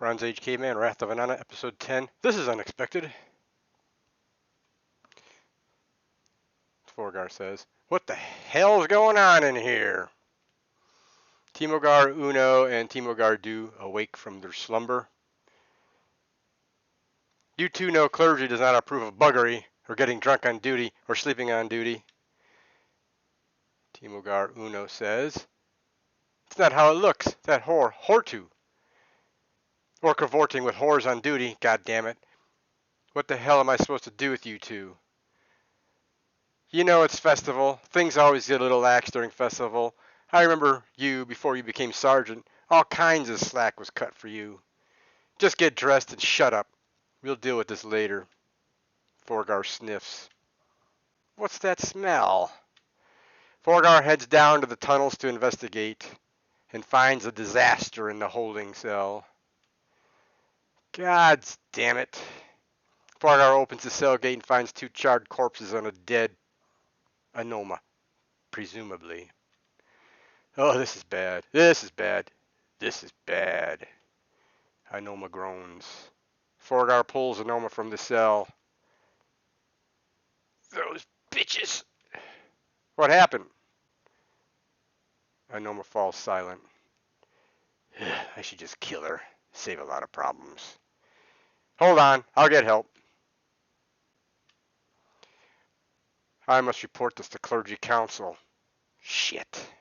Bronze Age Caveman, Wrath of Inanna, Episode 10. This is unexpected. Forgar says, "What the hell's going on in here?" Timogar, Uno, and Timogar Do awake from their slumber. You two know Clergy does not approve of buggery, or getting drunk on duty, or sleeping on duty. Timogar Uno says, "It's not how it looks. That whore, Hortu. Or cavorting with whores on duty, goddammit. What the hell am I supposed to do with you two? You know it's festival. Things always get a little lax during festival. I remember you, before you became sergeant, all kinds of slack was cut for you. Just get dressed and shut up. We'll deal with this later." Forgar sniffs. "What's that smell?" Forgar heads down to the tunnels to investigate and finds a disaster in the holding cell. God damn it. Forgar opens the cell gate and finds two charred corpses on a dead Inanna, presumably. "Oh, this is bad. This is bad. This is bad." Inanna groans. Forgar pulls Inanna from the cell. "Those bitches." "What happened?" Inanna falls silent. "I should just kill her. Save a lot of problems." "Hold on. I'll get help." "I must report this to Clergy counsel." "Shit."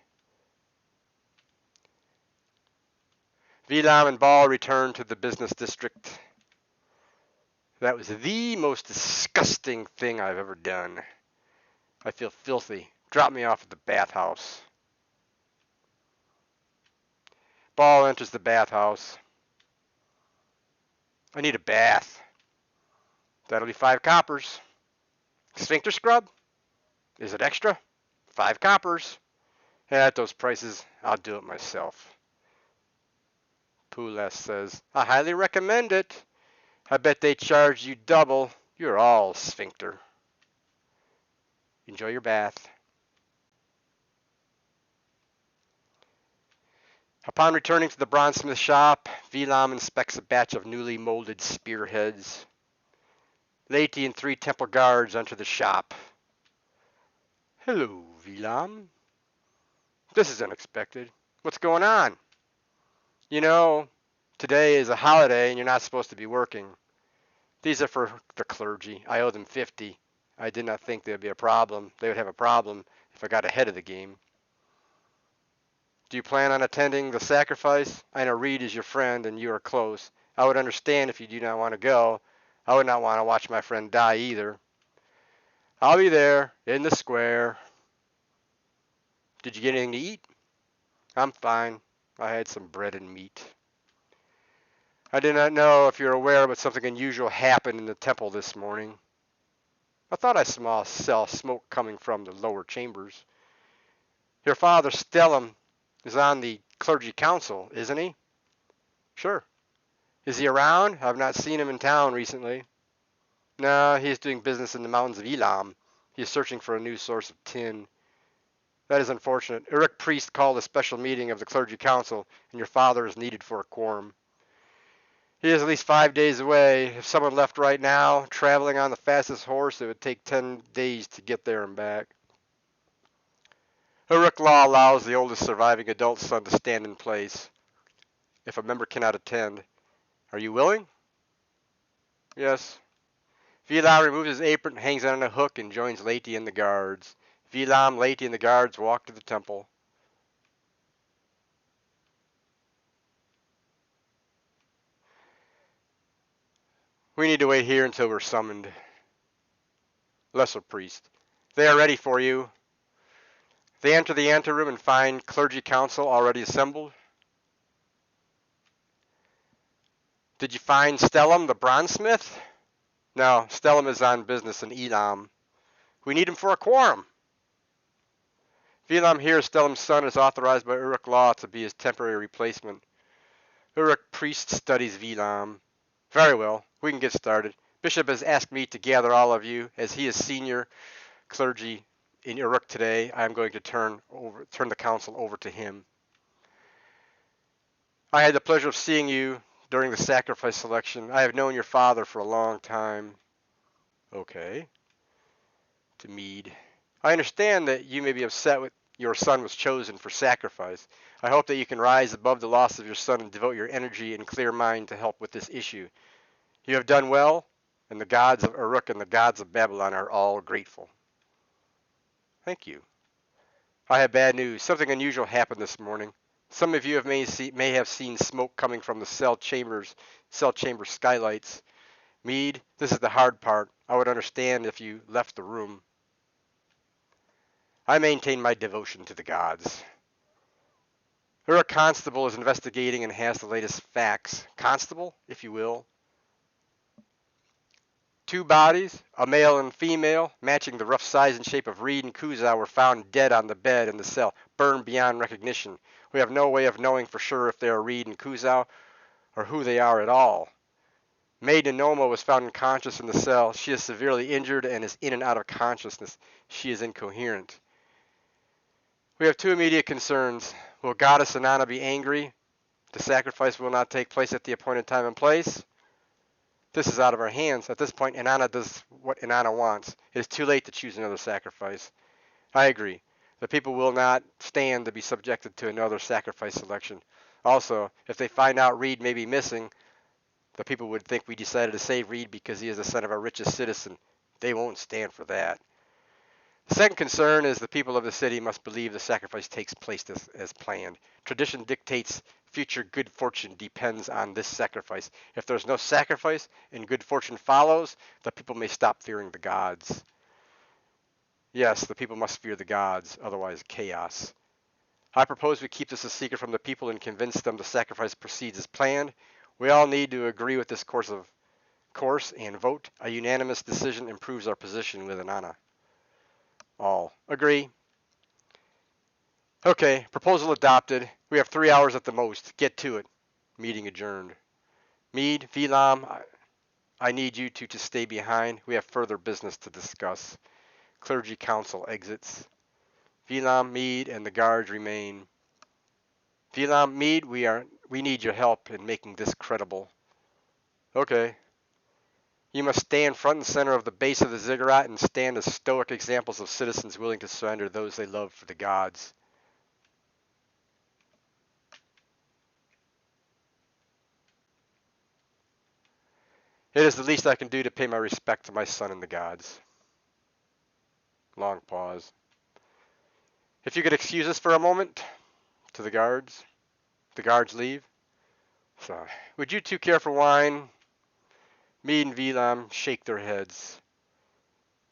Vilam and Ball return to the business district. "That was the most disgusting thing I've ever done. I feel filthy. Drop me off at the bathhouse." Ball enters the bathhouse. "I need a bath." "That'll be 5 coppers. Sphincter scrub? Is it extra?" 5 coppers. At those prices, I'll do it myself." Poulas says, "I highly recommend it. I bet they charge you double. You're all sphincter. Enjoy your bath." Upon returning to the bronzesmith shop, Vilam inspects a batch of newly molded spearheads. Leti and 3 temple guards enter the shop. "Hello, Vilam. This is unexpected. What's going on?" "You know, today is a holiday and you're not supposed to be working. These are for the clergy. I owe them 50. I did not think there would be a problem. They would have a problem if I got ahead of the game." "Do you plan on attending the sacrifice? I know Reed is your friend and you are close. I would understand if you do not want to go. I would not want to watch my friend die either." "I'll be there, in the square." "Did you get anything to eat?" "I'm fine. I had some bread and meat." "I do not know if you're aware, but something unusual happened in the temple this morning." "I thought I saw smoke coming from the lower chambers." "Your father, Stellum, is on the clergy council, isn't he?" "Sure." "Is he around? I've not seen him in town recently." "No, he is doing business in the mountains of Elam. He is searching for a new source of tin." "That is unfortunate. Uruk Priest called a special meeting of the clergy council, and your father is needed for a quorum." "He is at least 5 days away. If someone left right now, traveling on the fastest horse, it would take 10 days to get there and back." Uruk law allows the oldest surviving adult son to stand in place if a member cannot attend. Are you willing?" "Yes." Vilam removes his apron, hangs it on a hook, and joins Leti and the guards. Vilam, Leti, and the guards walk to the temple. "We need to wait here until we're summoned." Lesser priest. "They are ready for you." They enter the anteroom and find clergy council already assembled. "Did you find Stellum, the bronzesmith?" "No, Stellum is on business in Elam. We need him for a quorum." Vilam hears Stellum's son is authorized by Uruk law to be his temporary replacement. Uruk priest studies Vilam. "Very well, we can get started. Bishop has asked me to gather all of you. As he is senior clergy in Uruk today, I am going to turn the council over to him." "I had the pleasure of seeing you during the sacrifice selection. I have known your father for a long time. Okay. To Mead. I understand that you may be upset with your son was chosen for sacrifice. I hope that you can rise above the loss of your son and devote your energy and clear mind to help with this issue. You have done well, and the gods of Uruk and the gods of Babylon are all grateful. Thank you. I have bad news. Something unusual happened this morning. Some of you may have seen smoke coming from the cell chamber skylights. Mead, this is the hard part. I would understand if you left the room. I maintain my devotion to the gods. Uruk Constable is investigating and has the latest facts. Constable, if you will. 2 bodies, a male and female, matching the rough size and shape of Reed and Kuzau, were found dead on the bed in the cell, burned beyond recognition. We have no way of knowing for sure if they are Reed and Kuzau or who they are at all. Maid Nanoma was found unconscious in the cell. She is severely injured and is in and out of consciousness. She is incoherent. We have 2 immediate concerns. Will Goddess Inanna be angry? The sacrifice will not take place at the appointed time and place. This is out of our hands. At this point, Inanna does what Inanna wants. It is too late to choose another sacrifice. I agree. The people will not stand to be subjected to another sacrifice selection. Also, if they find out Reed may be missing, the people would think we decided to save Reed because he is the son of our richest citizen. They won't stand for that. The second concern is the people of the city must believe the sacrifice takes place as planned. Tradition dictates future good fortune depends on this sacrifice. If there's no sacrifice and good fortune follows, the people may stop fearing the gods. Yes, the people must fear the gods, otherwise chaos. I propose we keep this a secret from the people and convince them the sacrifice proceeds as planned. We all need to agree with this course and vote. A unanimous decision improves our position with Inanna. All agree. Okay, proposal adopted. We have 3 hours at the most. Get to it. Meeting adjourned. Mead, Vilam, I need you two to stay behind. We have further business to discuss. Clergy council exits. Vilam, Mead, and the guards remain. Vilam, Mead, we need your help in making this credible. Okay. You must stand front and center of the base of the ziggurat and stand as stoic examples of citizens willing to surrender those they love for the gods. It is the least I can do to pay my respect to my son and the gods. Long pause. If you could excuse us for a moment, to the guards. The guards leave. So, would you two care for wine? Mead and Vilam shake their heads.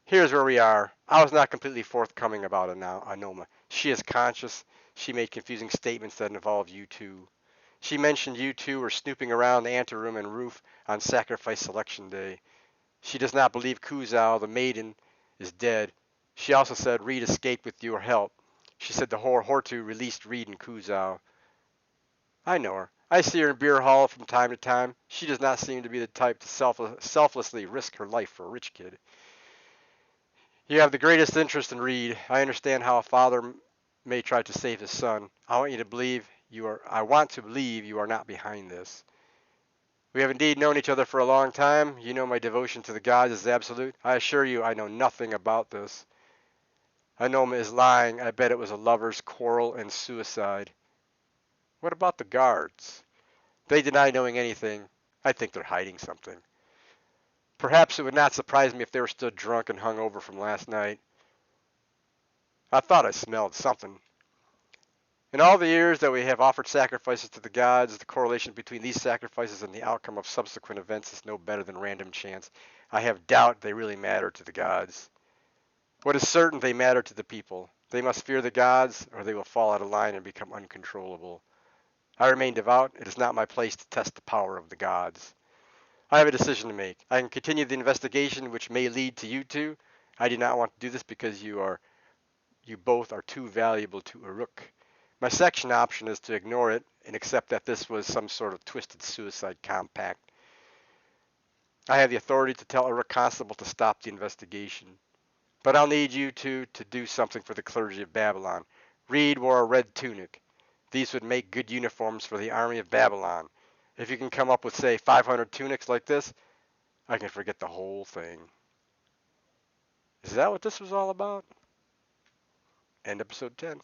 Here's where we are. I was not completely forthcoming about Anoma. She is conscious. She made confusing statements that involve you two. She mentioned you two were snooping around the anteroom and roof on sacrifice selection day. She does not believe Kuzau, the maiden, is dead. She also said Reed escaped with your help. She said the Hortu released Reed and Kuzau. I know her. I see her in beer hall from time to time. She does not seem to be the type to selflessly risk her life for a rich kid. You have the greatest interest in Reed. I understand how a father may try to save his son. I want to believe you are not behind this. We have indeed known each other for a long time. You know my devotion to the gods is absolute. I assure you I know nothing about this. Anoma is lying. I bet it was a lover's quarrel and suicide. What about the guards? They deny knowing anything. I think they're hiding something. Perhaps it would not surprise me if they were still drunk and hungover from last night. I thought I smelled something. In all the years that we have offered sacrifices to the gods, the correlation between these sacrifices and the outcome of subsequent events is no better than random chance. I have doubt they really matter to the gods. What is certain, they matter to the people. They must fear the gods, or they will fall out of line and become uncontrollable. I remain devout. It is not my place to test the power of the gods. I have a decision to make. I can continue the investigation, which may lead to you two. I do not want to do this because you both are too valuable to Uruk. My second option is to ignore it and accept that this was some sort of twisted suicide compact. I have the authority to tell Uruk Constable to stop the investigation. But I'll need you two to do something for the clergy of Babylon. Reed wore a red tunic. These would make good uniforms for the army of Babylon. If you can come up with, say, 500 tunics like this, I can forget the whole thing. Is that what this was all about? End episode 10.